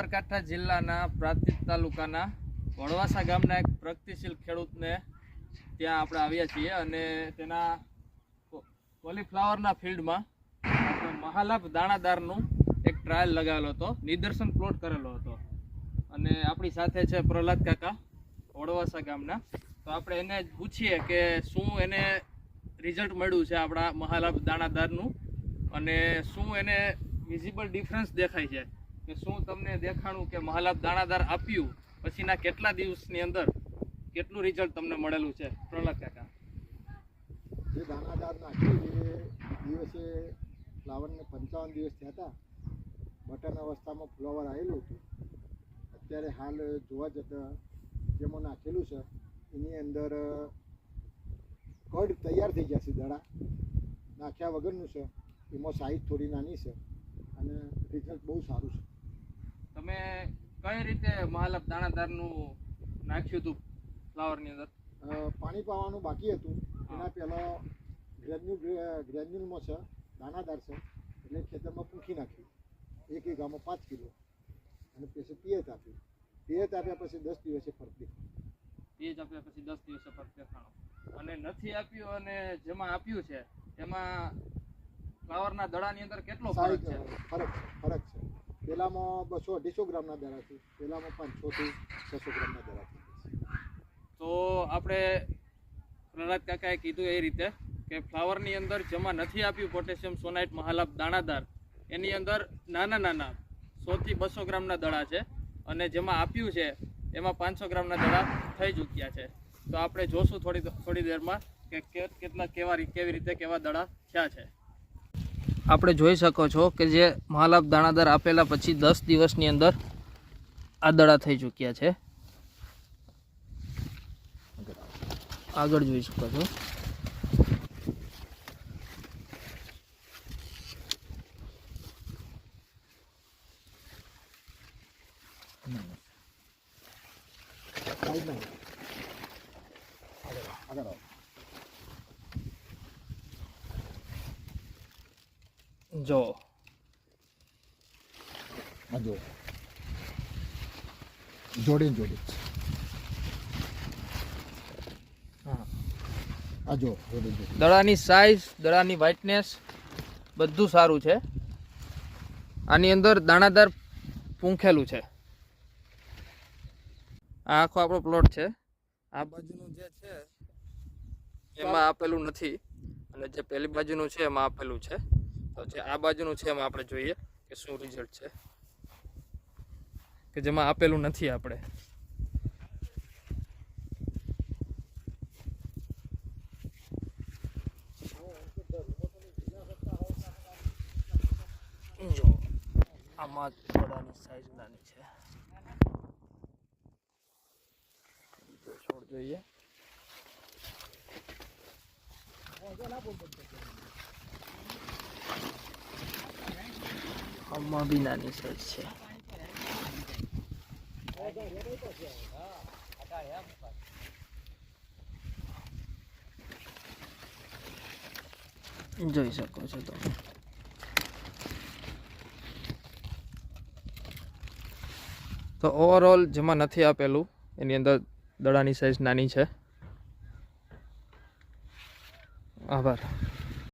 સાબરકાંઠા જિલ્લાના પ્રાંતિજ તાલુકાના વડવાસા ગામના એક પ્રગતિશીલ ખેડૂતને ત્યાં આપણે આવ્યા છીએ અને તેના કોલીફ્લાવરના ફિલ્ડમાં આપણે મહાલાભ દાણાદારનું એક ટ્રાયલ લગાવેલો હતો, નિદર્શન પ્લોટ કરેલો હતો અને આપણી સાથે છે પ્રહલાદ કાકા વડવાસા ગામના. તો આપણે એને પૂછીએ કે શું એને રિઝલ્ટ મળ્યું છે આપણા મહાલાભ દાણાદારનું અને શું એને વિઝિબલ ડિફરન્સ દેખાય છે, કે શું તમને દેખાણું કે મહાલાભ દાણાદાર આપ્યું પછીના કેટલા દિવસની અંદર કેટલું રિઝલ્ટ તમને મળેલું છે. પ્રહલાદ કાકા, જે દાણાદાર નાખ્યું એ દિવસે ફ્લાવરને 55 દિવસ થયા હતા. બટન અવસ્થામાં ફ્લાવર આવેલું હતું. અત્યારે હાલ જોવા જતાં જેમાં નાખેલું છે એની અંદર કડ તૈયાર થઈ ગયા છે. દડા નાખ્યા વગરનું છે, એમાં સાઈઝ થોડી નાની છે અને રિઝલ્ટ બહુ સારું છે. તમે કઈ રીતે મહાલાભ દાણાદારનું નાખ્યું હતું ફ્લાવરની અંદર? પાણી પાવાનું બાકી હતું એના પહેલાં ગ્રેન્યુલમાં છે, દાણાદાર છે એટલે ખેતરમાં પૂંખી નાખ્યું 1 વીઘામાં 5 કિલો અને પછી પિયત આપ્યું. પિયત આપ્યા પછી 10 દિવસે ફરક દેખાણો. પિયત આપ્યા પછી 10 દિવસે ફરક દેખાણો અને નથી આપ્યું અને જેમાં આપ્યું છે એમાં ફ્લાવરના દડાની અંદર કેટલો ફરક છે? ફરક છે. પેલામાં 200-250 ગ્રામના દડા છે, પેલામાં 500 થી 600 ગ્રામના દડા છે. તો આપણે પ્રહલાદ કાકાએ કીધું એ રીતે કે ફ્લાવરની અંદર જેમાં નથી આપ્યું પોટેશિયમ સોનાઇટ મહાલાભ દાણાદાર એની અંદર નાના 100 થી 200 ગ્રામના દડા છે અને જેમાં આપ્યું છે એમાં 500 ગ્રામના દડા થઈ ચૂક્યા છે. તો આપણે જોશું થોડી દેરમાં કે કેવી રીતે કેવા દડા થયા છે. આપણે જોઈ શકો છો કે જે મહાલાભ દાણાદાર આપેલા પછી 10 દિવસની અંદર આ દડા થઈ ચૂક્યા છે. આગળ જોઈ શકો છો. જો જોડે દડાની સાઈઝ, દડાની વ્હાઇટનેસ બધું સારું છે. આની અંદર દાણાદાર પૂંખેલું છે. આ આખો આપણો પ્લોટ છે. આ બાજુનું જે છે એમાં આપેલું નથી અને જે પેલી બાજુનું છે એમાં આપેલું છે. તો જે આ બાજુનું છે એમાં આપણે જોઈએ કે શું રિઝલ્ટ છે, કે જેમાં આપેલું નથી. આપણે જો આમાં દડાની સાઈઝ નાની છે. છોડ જોઈએ. આમાં બી નાની સાઈઝ છે. જોઈ શકો છો તમે. તો ઓવરઓલ જેમાં નથી આપેલું એની અંદર દડાની સાઈઝ નાની છે. આભાર.